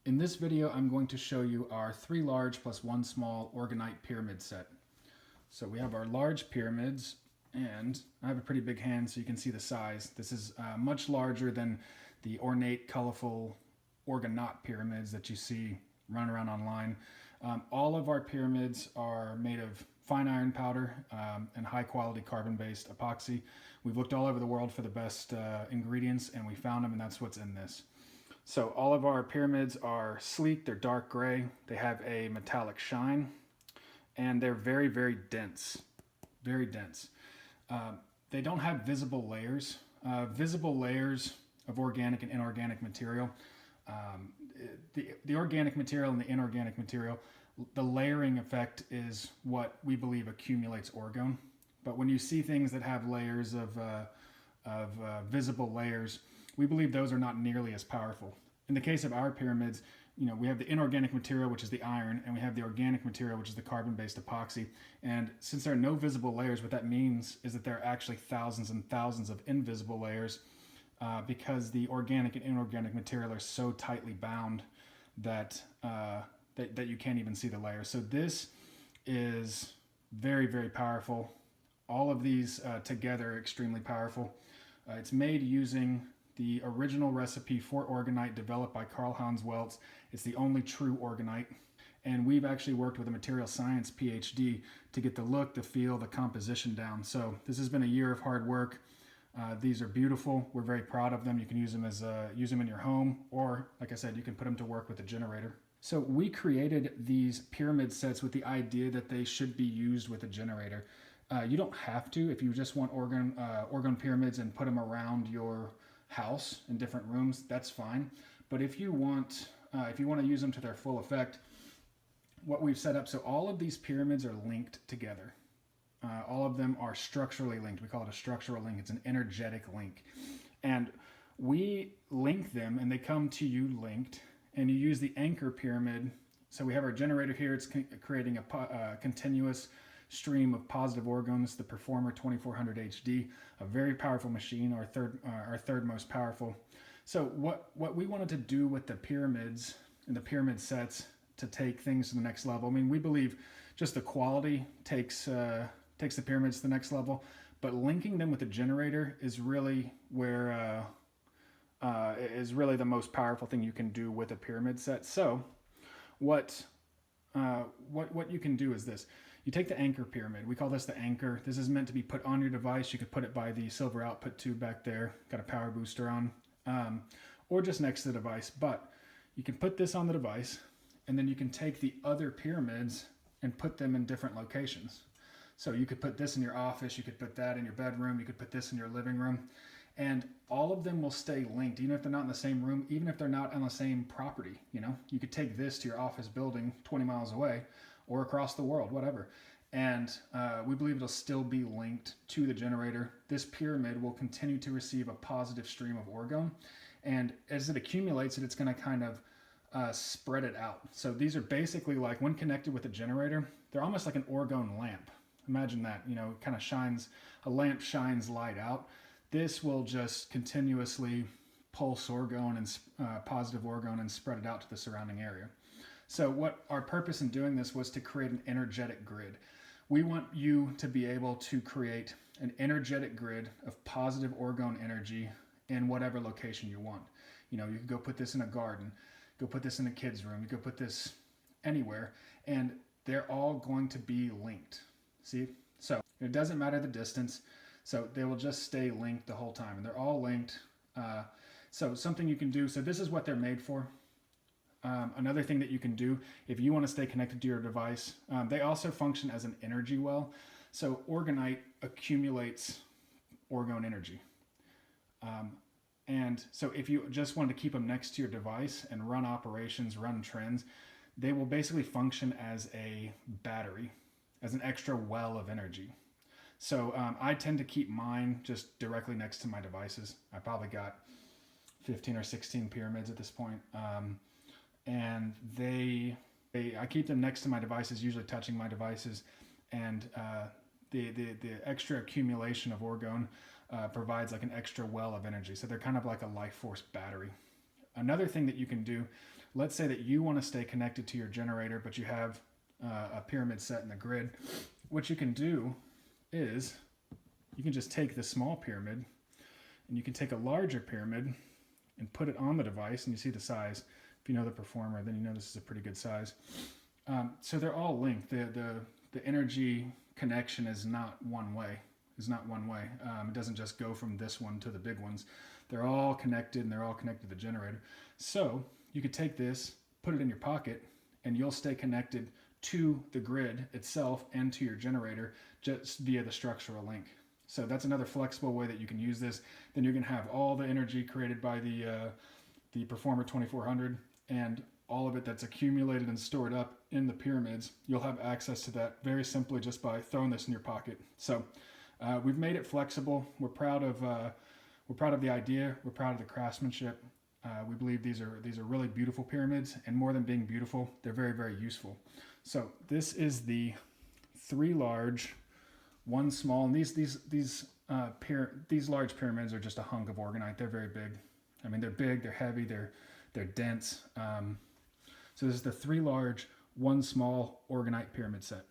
In this video, I'm going to show you our 3 large plus 1 small Orgonite Pyramid Set. So we have our large pyramids, and I have a pretty big hand so you can see the size. This is much larger than the ornate, colorful Orgonite pyramids that you see running around online. All of our pyramids are made of fine iron powder and high quality carbon-based epoxy. We've looked all over the world for the best ingredients, and we found them, and that's what's in this. So all of our pyramids are sleek, they're dark gray, they have a metallic shine, and they're very, very dense, very dense. They don't have visible layers. Visible layers of organic and inorganic material. The organic material and the inorganic material, the layering effect is what we believe accumulates orgone. But when you see things that have layers of visible layers, we believe those are not nearly as powerful. In the case of our pyramids, we have the inorganic material, which is the iron, and we have the organic material, which is the carbon-based epoxy. And since there are no visible layers, what that means is that there are actually thousands and thousands of invisible layers because the organic and inorganic material are so tightly bound that that you can't even see the layers. So this is very, very powerful. All of these together are extremely powerful. It's made using the original recipe for Orgonite developed by Karl Hans Welz. It's the only true Orgonite. And we've actually worked with a material science PhD to get the look, the feel, the composition down. So this has been a year of hard work. These are beautiful. We're very proud of them. You can use them in your home, or like I said, you can put them to work with a generator. So we created these pyramid sets with the idea that they should be used with a generator. You don't have to if you just want Orgone pyramids and put them around your house in different rooms, that's fine. But if you want to use them to their full effect, what we've set up, so all of these pyramids are linked together. All of them are structurally linked. We call it a structural link. It's an energetic link. And we link them, and they come to you linked, and you use the anchor pyramid. So we have our generator here. It's creating a continuous stream of positive orgones, the Performer 2400 HD, a very powerful machine, our third most powerful. So what we wanted to do with the pyramids and the pyramid sets to take things to the next level. I mean, we believe just the quality takes the pyramids to the next level, but linking them with the generator is really where is really the most powerful thing you can do with a pyramid set. So what you can do is this. You take the anchor pyramid. We call this the anchor. This is meant to be put on your device. You could put it by the silver output tube back there. Got a power booster on. Or just next to the device. But you can put this on the device, and then you can take the other pyramids and put them in different locations. So you could put this in your office. You could put that in your bedroom. You could put this in your living room. And all of them will stay linked, even if they're not in the same room, even if they're not on the same property. You could take this to your office building 20 miles away, or across the world, whatever. And we believe it'll still be linked to the generator. This pyramid will continue to receive a positive stream of orgone. And as it accumulates it's going to kind of spread it out. So these are basically like, when connected with a generator, they're almost like an orgone lamp. Imagine that, it kind of shines, a lamp shines light out. This will just continuously pulse orgone and positive orgone and spread it out to the surrounding area. So what our purpose in doing this was to create an energetic grid. We want you to be able to create an energetic grid of positive orgone energy in whatever location you want. You could go put this in a garden, go put this in a kid's room, you go put this anywhere, and they're all going to be linked. See? So it doesn't matter the distance, so they will just stay linked the whole time, and they're all linked. So something you can do, so this is what they're made for. Another thing that you can do if you want to stay connected to your device, they also function as an energy well. So Orgonite accumulates orgone energy. And so if you just want to keep them next to your device and run operations, run trends, they will basically function as a battery, as an extra well of energy. So I tend to keep mine just directly next to my devices. I probably got 15 or 16 pyramids at this point. And I keep them next to my devices, usually touching my devices, and the extra accumulation of orgone provides like an extra well of energy. So they're kind of like a life force battery. Another thing that you can do, let's say that you want to stay connected to your generator, but you have a pyramid set in the grid. What you can do is you can just take this small pyramid and you can take a larger pyramid and put it on the device, and you see the size. If you know the Performer, then you know this is a pretty good size. So they're all linked. The energy connection is not one way. It doesn't just go from this one to the big ones. They're all connected, and they're all connected to the generator. So you could take this, put it in your pocket, and you'll stay connected to the grid itself and to your generator just via the structural link. So that's another flexible way that you can use this. Then you're going to have all the energy created by the Performer 2400 and all of it that's accumulated and stored up in the pyramids. You'll have access to that very simply just by throwing this in your pocket. So we've made it flexible. We're proud of the idea. We're proud of the craftsmanship. We believe these are really beautiful pyramids, and more than being beautiful, they're very, very useful. So this is the 3 large, 1 small, and these large pyramids are just a hunk of orgonite. They're very big. I mean, they're big, they're heavy, they're dense. So this is the 3 large, 1 small Orgonite pyramid set.